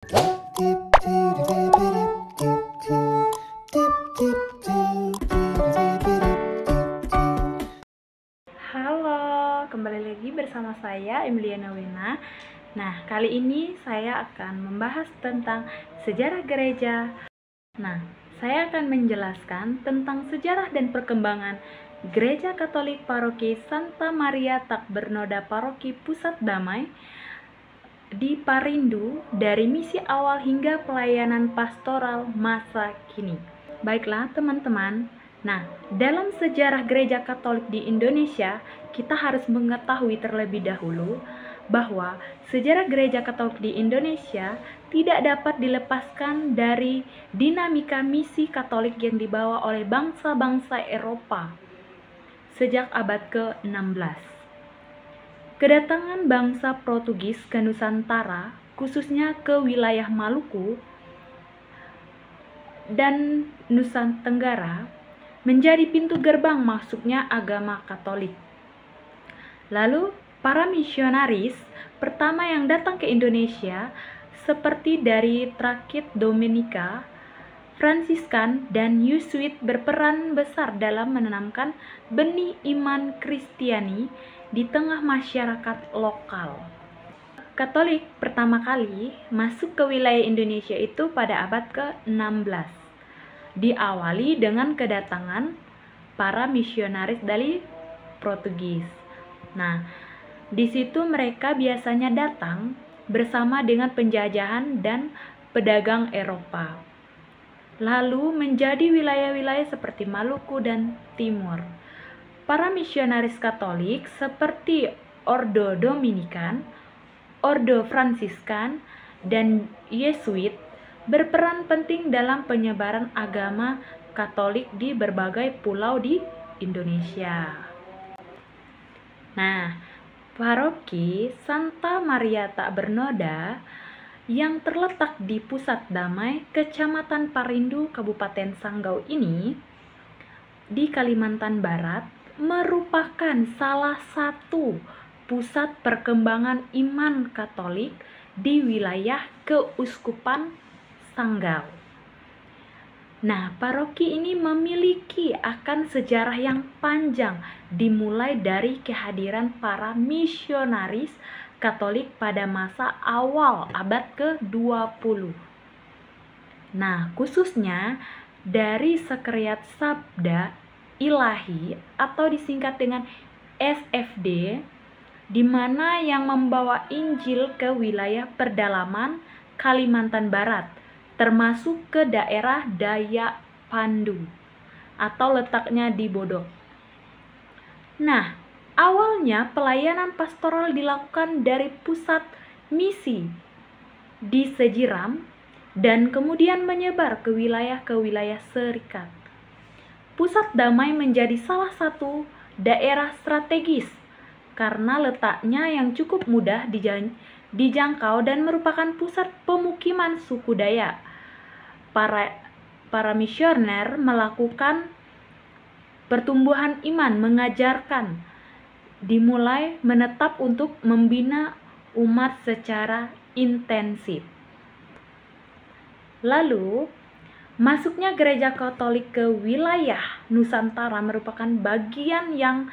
Halo, kembali lagi bersama saya Emiliana Wena. Nah, kali ini saya akan membahas tentang sejarah gereja. Nah, saya akan menjelaskan tentang sejarah dan perkembangan Gereja Katolik Paroki Santa Maria Tak Bernoda Paroki Pusat Damai di Parindu dari misi awal hingga pelayanan pastoral masa kini. Baiklah teman-teman, nah dalam sejarah gereja Katolik di Indonesia, kita harus mengetahui terlebih dahulu bahwa sejarah gereja Katolik di Indonesia tidak dapat dilepaskan dari dinamika misi Katolik yang dibawa oleh bangsa-bangsa Eropa sejak abad ke-16. Kedatangan bangsa Portugis ke Nusantara, khususnya ke wilayah Maluku dan Nusa Tenggara, menjadi pintu gerbang masuknya agama Katolik. Lalu, para misionaris pertama yang datang ke Indonesia seperti dari Trakit Dominika, Fransiskan, dan Yesuit berperan besar dalam menanamkan benih iman Kristiani di tengah masyarakat lokal. Katolik pertama kali masuk ke wilayah Indonesia itu pada abad ke-16. Diawali dengan kedatangan para misionaris dari Portugis. Nah, di situ mereka biasanya datang bersama dengan penjajahan dan pedagang Eropa. Lalu menjadi wilayah-wilayah seperti Maluku dan Timur. Para misionaris Katolik seperti Ordo Dominikan, Ordo Fransiskan, dan Yesuit berperan penting dalam penyebaran agama Katolik di berbagai pulau di Indonesia. Nah, Paroki Santa Maria Tak Bernoda yang terletak di Pusat Damai, Kecamatan Parindu, Kabupaten Sanggau ini di Kalimantan Barat merupakan salah satu pusat perkembangan iman Katolik di wilayah Keuskupan Sanggau. Nah, paroki ini memiliki akan sejarah yang panjang, dimulai dari kehadiran para misionaris Katolik pada masa awal abad ke-20. Nah, khususnya dari Sekretariat Sabda Ilahi atau disingkat dengan SFD, di mana yang membawa Injil ke wilayah perdalaman Kalimantan Barat, termasuk ke daerah Dayak Pandu atau letaknya di Bodok. Nah, awalnya pelayanan pastoral dilakukan dari pusat misi di Sejiram dan kemudian menyebar ke wilayah serikat. Pusat Damai menjadi salah satu daerah strategis karena letaknya yang cukup mudah dijangkau dan merupakan pusat pemukiman suku Dayak. Para misioner melakukan pertumbuhan iman, mengajarkan, dimulai menetap untuk membina umat secara intensif. Lalu, masuknya gereja Katolik ke wilayah Nusantara merupakan bagian yang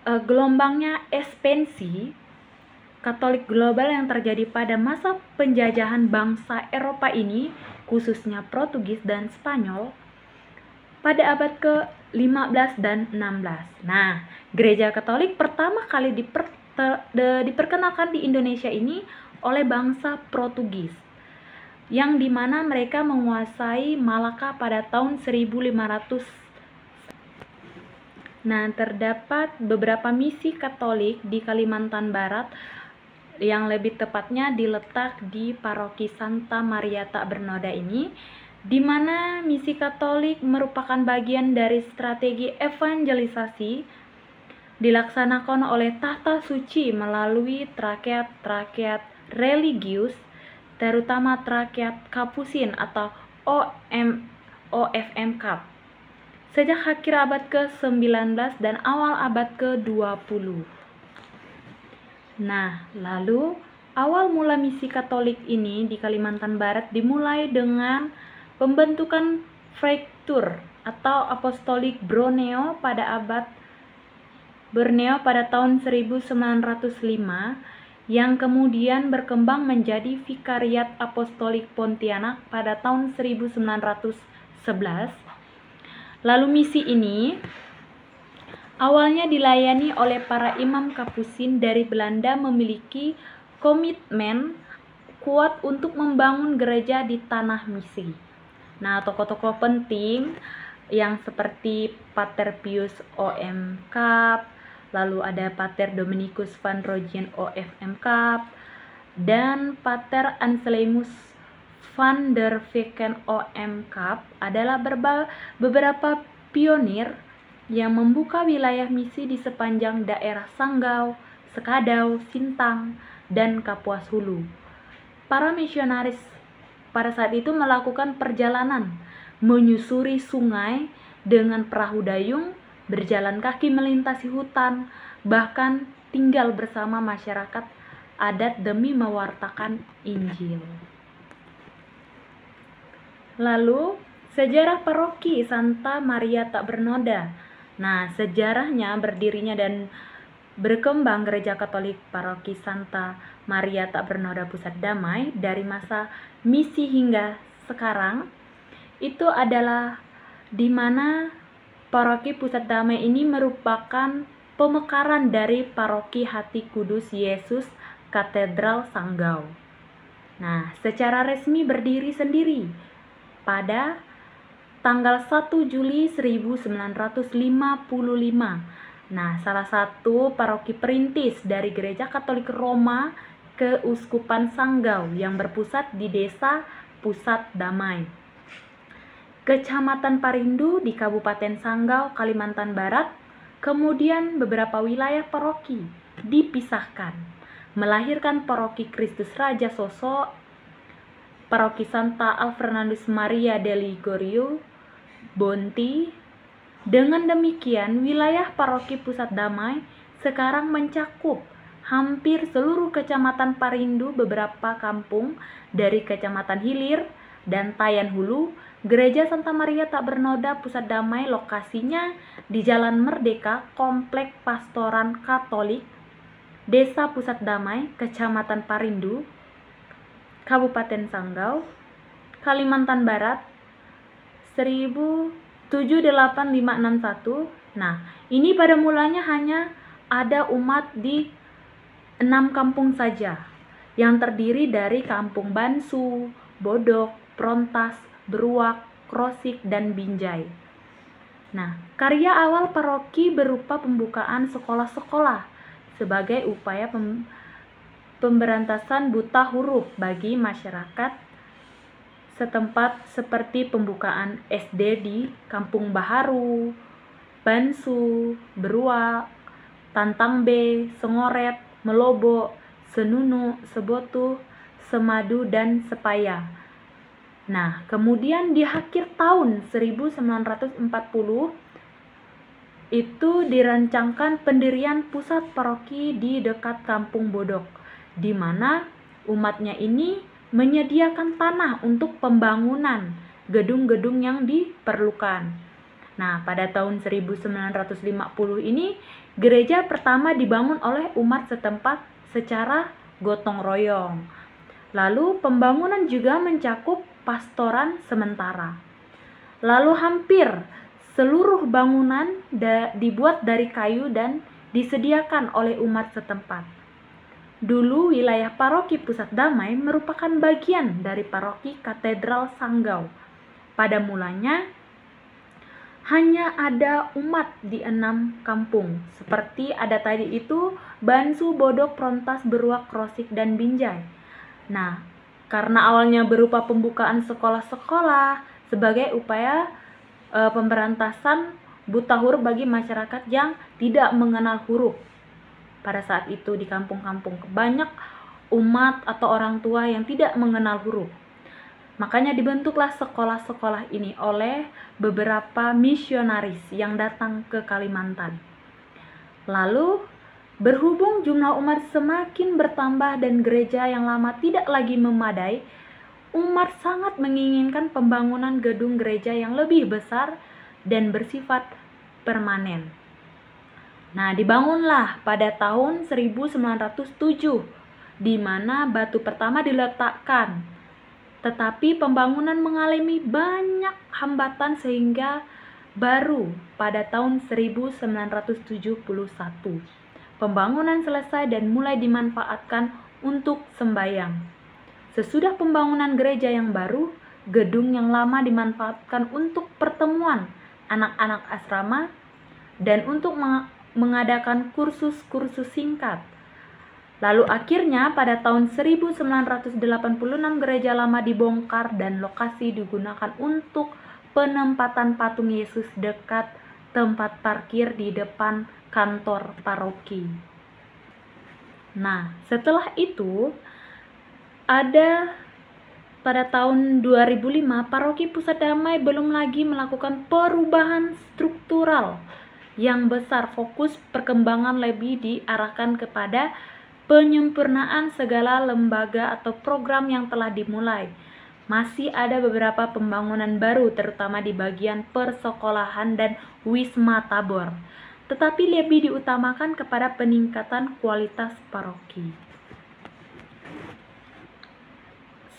gelombangnya ekspansi Katolik global yang terjadi pada masa penjajahan bangsa Eropa ini, khususnya Portugis dan Spanyol, pada abad ke-15 dan 16. Nah, gereja Katolik pertama kali diperkenalkan di Indonesia ini oleh bangsa Portugis, yang dimana mereka menguasai Malaka pada tahun 1500. Nah, terdapat beberapa misi Katolik di Kalimantan Barat, yang lebih tepatnya diletak di Paroki Santa Maria Tak Bernoda ini, di mana misi Katolik merupakan bagian dari strategi evangelisasi dilaksanakan oleh Tahta Suci melalui trakeat religius, terutama trakeat Kapusin atau OFM Kap, sejak akhir abad ke-19 dan awal abad ke-20. Nah, lalu Awal mula misi Katolik ini di Kalimantan Barat dimulai dengan pembentukan Freitur atau Apostolik Borneo pada tahun 1905 yang kemudian berkembang menjadi Vikariat Apostolik Pontianak pada tahun 1911. Lalu misi ini awalnya dilayani oleh para imam Kapusin dari Belanda memiliki komitmen kuat untuk membangun gereja di tanah misi. Nah, tokoh-tokoh penting yang seperti Pater Pius O.M. Kapp, lalu ada Pater Dominicus van Rogen O.F.M. Kapp, dan Pater Anselmus van der Veken O.M. Kapp adalah beberapa pionir yang membuka wilayah misi di sepanjang daerah Sanggau, Sekadau, Sintang, dan Kapuas Hulu. Para misionaris pada saat itu melakukan perjalanan menyusuri sungai dengan perahu dayung, berjalan kaki melintasi hutan, bahkan tinggal bersama masyarakat adat demi mewartakan Injil. Lalu, sejarah paroki Santa Maria Tak Bernoda. Nah, sejarahnya berdirinya dan berkembang Gereja Katolik Paroki Santa Maria Tak Bernoda Pusat Damai dari masa misi hingga sekarang itu adalah di mana Paroki Pusat Damai ini merupakan pemekaran dari Paroki Hati Kudus Yesus Katedral Sanggau. Nah, secara resmi berdiri sendiri pada tanggal 1 Juli 1955. Nah, salah satu paroki perintis dari Gereja Katolik Roma Keuskupan Sanggau yang berpusat di Desa Pusat Damai, Kecamatan Parindu di Kabupaten Sanggau, Kalimantan Barat. Kemudian beberapa wilayah paroki dipisahkan, melahirkan Paroki Kristus Raja Sosok, Paroki Santa Alfernandus Maria del Ligorio, Bonti. Dengan demikian, wilayah Paroki Pusat Damai sekarang mencakup hampir seluruh Kecamatan Parindu, beberapa kampung dari Kecamatan Hilir dan Tayan Hulu. Gereja Santa Maria Tak Bernoda Pusat Damai lokasinya di Jalan Merdeka, Komplek Pastoran Katolik, Desa Pusat Damai, Kecamatan Parindu, Kabupaten Sanggau, Kalimantan Barat, 78561. Nah, ini pada mulanya hanya ada umat di 6 kampung saja, yang terdiri dari Kampung Bansu, Bodok, Prontas, Beruak, Krosik, dan Binjai. Nah, karya awal paroki berupa pembukaan sekolah-sekolah sebagai upaya pemberantasan buta huruf bagi masyarakat setempat, seperti pembukaan SD di Kampung Baharu, Bansu, Beruak, Tantang B, Sengoret, Melobo, Senunu, Sebotuh, Semadu, dan Sepaya. Nah, kemudian di akhir tahun 1940 itu dirancangkan pendirian pusat paroki di dekat Kampung Bodok, di mana umatnya ini menyediakan tanah untuk pembangunan gedung-gedung yang diperlukan. Nah, pada tahun 1950 ini gereja pertama dibangun oleh umat setempat secara gotong royong. Lalu pembangunan juga mencakup pastoran sementara. Lalu hampir seluruh bangunan dibuat dari kayu dan disediakan oleh umat setempat. Dulu wilayah Paroki Pusat Damai merupakan bagian dari Paroki Katedral Sanggau. Pada mulanya hanya ada umat di 6 kampung, seperti ada tadi itu Bansu, Bodok, Prontas, Beruak, Krosik, dan Binjai. Nah, karena awalnya berupa pembukaan sekolah-sekolah sebagai upaya pemberantasan buta huruf bagi masyarakat yang tidak mengenal huruf. Pada saat itu di kampung-kampung banyak umat atau orang tua yang tidak mengenal huruf. Makanya dibentuklah sekolah-sekolah ini oleh beberapa misionaris yang datang ke Kalimantan. Lalu Berhubung jumlah umat semakin bertambah dan gereja yang lama tidak lagi memadai, umat sangat menginginkan pembangunan gedung gereja yang lebih besar dan bersifat permanen. Nah, dibangunlah pada tahun 1907, di mana batu pertama diletakkan. Tetapi pembangunan mengalami banyak hambatan sehingga baru pada tahun 1971 pembangunan selesai dan mulai dimanfaatkan untuk sembahyang. Sesudah pembangunan gereja yang baru, gedung yang lama dimanfaatkan untuk pertemuan anak-anak asrama dan untuk mengadakan kursus-kursus singkat. Lalu akhirnya pada tahun 1986 gereja lama dibongkar dan lokasi digunakan untuk penempatan patung Yesus dekat tempat parkir di depan kantor paroki. Nah, setelah itu ada pada tahun 2005 paroki Pusat Damai belum lagi melakukan perubahan struktural yang besar. Fokus perkembangan lebih diarahkan kepada penyempurnaan segala lembaga atau program yang telah dimulai. Masih ada beberapa pembangunan baru terutama di bagian persekolahan dan Wisma Tabor, tetapi lebih diutamakan kepada peningkatan kualitas paroki.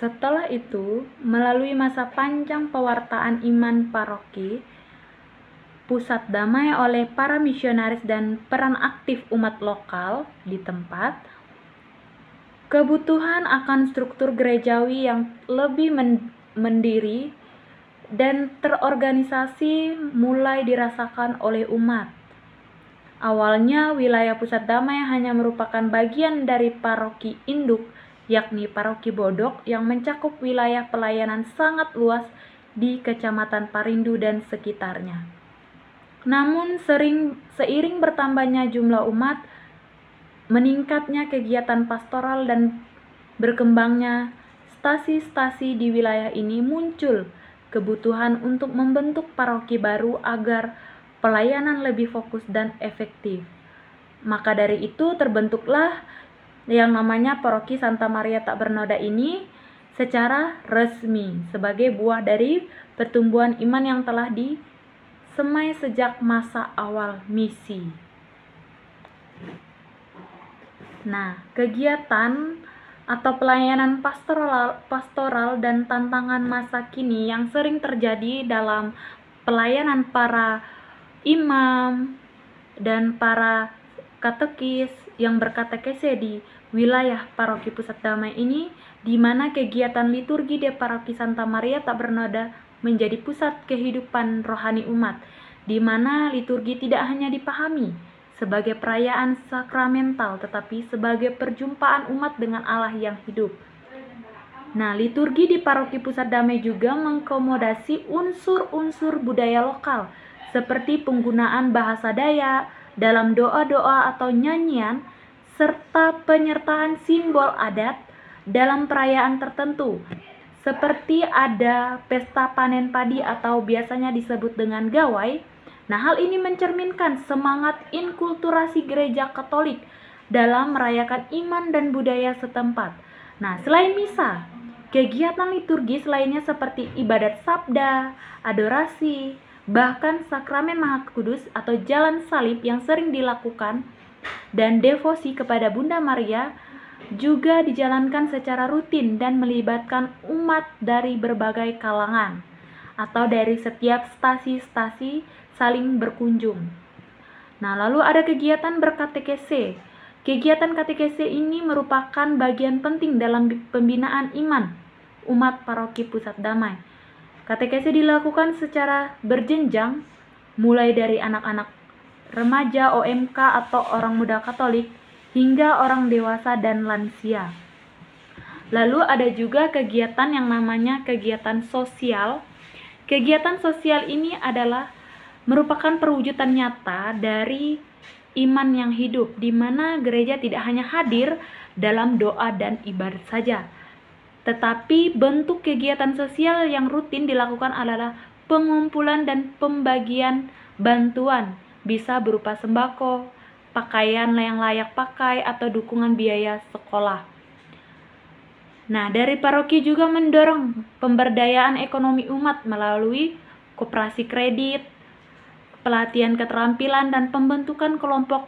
Setelah itu, melalui masa panjang pewartaan iman paroki Pusat Damai oleh para misionaris dan peran aktif umat lokal di tempat, kebutuhan akan struktur gerejawi yang lebih mandiri dan terorganisasi mulai dirasakan oleh umat. Awalnya, wilayah Pusat Damai hanya merupakan bagian dari paroki induk, yakni Paroki Bodok yang mencakup wilayah pelayanan sangat luas di Kecamatan Parindu dan sekitarnya. Namun seiring bertambahnya jumlah umat, meningkatnya kegiatan pastoral dan berkembangnya stasi-stasi di wilayah ini, muncul kebutuhan untuk membentuk paroki baru agar pelayanan lebih fokus dan efektif. Maka dari itu terbentuklah yang namanya Paroki Santa Maria Tak Bernoda ini secara resmi sebagai buah dari pertumbuhan iman yang telah disemai sejak masa awal misi. Nah, kegiatan atau pelayanan pastoral dan tantangan masa kini yang sering terjadi dalam pelayanan para imam dan para katekis yang berkatekese di wilayah Paroki Pusat Damai ini, di mana kegiatan liturgi di Paroki Santa Maria Tak Bernoda menjadi pusat kehidupan rohani umat, di mana liturgi tidak hanya dipahami sebagai perayaan sakramental, tetapi sebagai perjumpaan umat dengan Allah yang hidup. Nah, liturgi di Paroki Pusat Damai juga mengakomodasi unsur-unsur budaya lokal, seperti penggunaan bahasa Dayak dalam doa-doa atau nyanyian, serta penyertaan simbol adat dalam perayaan tertentu, seperti ada pesta panen padi atau biasanya disebut dengan gawai. Nah, hal ini mencerminkan semangat inkulturasi gereja Katolik dalam merayakan iman dan budaya setempat. Nah, selain misa, kegiatan liturgis lainnya seperti ibadat sabda, adorasi, bahkan sakramen Maha Kudus atau jalan salib yang sering dilakukan, dan devosi kepada Bunda Maria juga dijalankan secara rutin dan melibatkan umat dari berbagai kalangan atau dari setiap stasi-stasi saling berkunjung. Nah, lalu ada kegiatan berkatekese. Kegiatan katekese ini merupakan bagian penting dalam pembinaan iman umat Paroki Pusat Damai. Katekese dilakukan secara berjenjang, mulai dari anak-anak remaja, OMK atau orang muda Katolik, hingga orang dewasa dan lansia. Lalu ada juga kegiatan yang namanya kegiatan sosial. Kegiatan sosial ini adalah merupakan perwujudan nyata dari iman yang hidup, di mana gereja tidak hanya hadir dalam doa dan ibadat saja, tetapi bentuk kegiatan sosial yang rutin dilakukan adalah pengumpulan dan pembagian bantuan, bisa berupa sembako, pakaian yang layak pakai, atau dukungan biaya sekolah. Nah, dari paroki juga mendorong pemberdayaan ekonomi umat melalui koperasi kredit, pelatihan keterampilan, dan pembentukan kelompok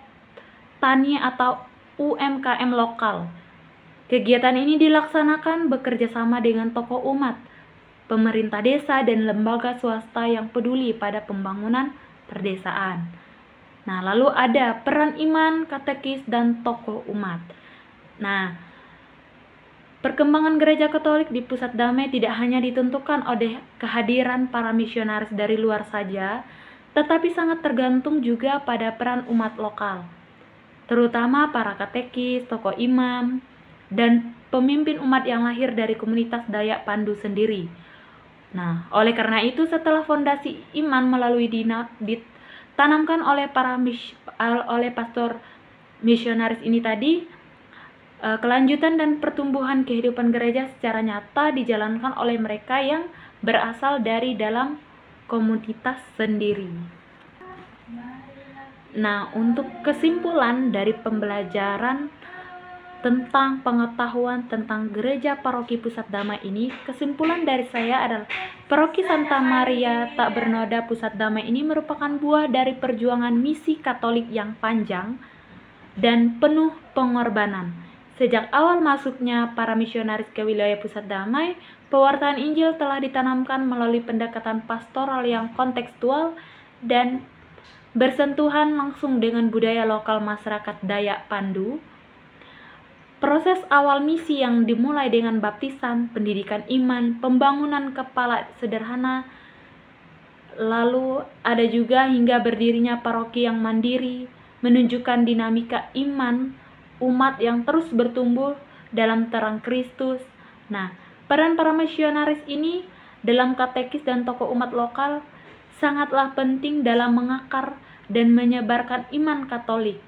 tani atau UMKM lokal. Kegiatan ini dilaksanakan bekerja sama dengan tokoh umat, pemerintah desa, dan lembaga swasta yang peduli pada pembangunan perdesaan. Nah, lalu ada peran imam, katekis, dan tokoh umat. Nah, perkembangan gereja Katolik di Pusat Damai tidak hanya ditentukan oleh kehadiran para misionaris dari luar saja, tetapi sangat tergantung juga pada peran umat lokal, terutama para katekis, tokoh imam, dan pemimpin umat yang lahir dari komunitas Dayak Pandu sendiri. Nah, oleh karena itu setelah fondasi iman melalui ditanamkan oleh pastor misionaris ini tadi, kelanjutan dan pertumbuhan kehidupan gereja secara nyata dijalankan oleh mereka yang berasal dari dalam komunitas sendiri. Nah, untuk kesimpulan dari pembelajaran tentang pengetahuan tentang gereja paroki Pusat Damai ini, kesimpulan dari saya adalah paroki Santa Maria Tak Bernoda Pusat Damai ini merupakan buah dari perjuangan misi Katolik yang panjang dan penuh pengorbanan. Sejak awal masuknya para misionaris ke wilayah Pusat Damai, pewartaan Injil telah ditanamkan melalui pendekatan pastoral yang kontekstual dan bersentuhan langsung dengan budaya lokal masyarakat Dayak Pandu. Proses awal misi yang dimulai dengan baptisan, pendidikan iman, pembangunan kepala sederhana, lalu ada juga hingga berdirinya paroki yang mandiri, menunjukkan dinamika iman umat yang terus bertumbuh dalam terang Kristus. Nah, peran para misionaris ini dalam katekis dan tokoh umat lokal sangatlah penting dalam mengakar dan menyebarkan iman Katolik,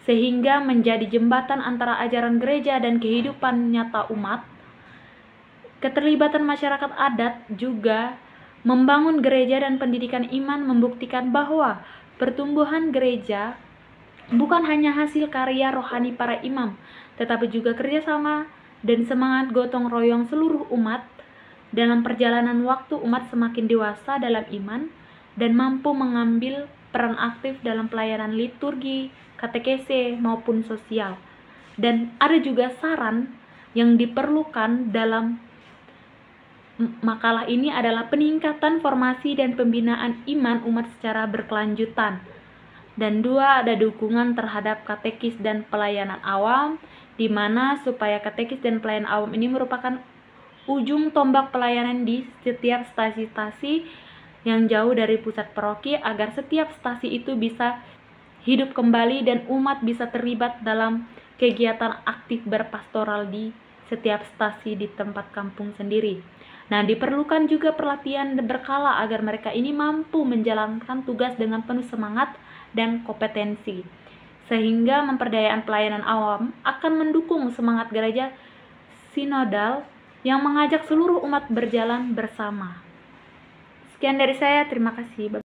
sehingga menjadi jembatan antara ajaran gereja dan kehidupan nyata umat. Keterlibatan masyarakat adat juga membangun gereja dan pendidikan iman membuktikan bahwa pertumbuhan gereja bukan hanya hasil karya rohani para imam, tetapi juga kerjasama dan semangat gotong royong seluruh umat. Dalam perjalanan waktu, umat semakin dewasa dalam iman dan mampu mengambil peran aktif dalam pelayanan liturgi, katekese, maupun sosial. Dan ada juga saran yang diperlukan dalam makalah ini adalah peningkatan formasi dan pembinaan iman umat secara berkelanjutan. Dan dua, ada dukungan terhadap katekis dan pelayanan awam, di mana supaya katekis dan pelayanan awam ini merupakan ujung tombak pelayanan di setiap stasi-stasi yang jauh dari pusat paroki, agar setiap stasi itu bisa hidup kembali dan umat bisa terlibat dalam kegiatan aktif berpastoral di setiap stasi di tempat kampung sendiri. Nah, diperlukan juga pelatihan berkala agar mereka ini mampu menjalankan tugas dengan penuh semangat dan kompetensi, sehingga pemberdayaan pelayanan awam akan mendukung semangat gereja sinodal yang mengajak seluruh umat berjalan bersama. Sekian dari saya, terima kasih.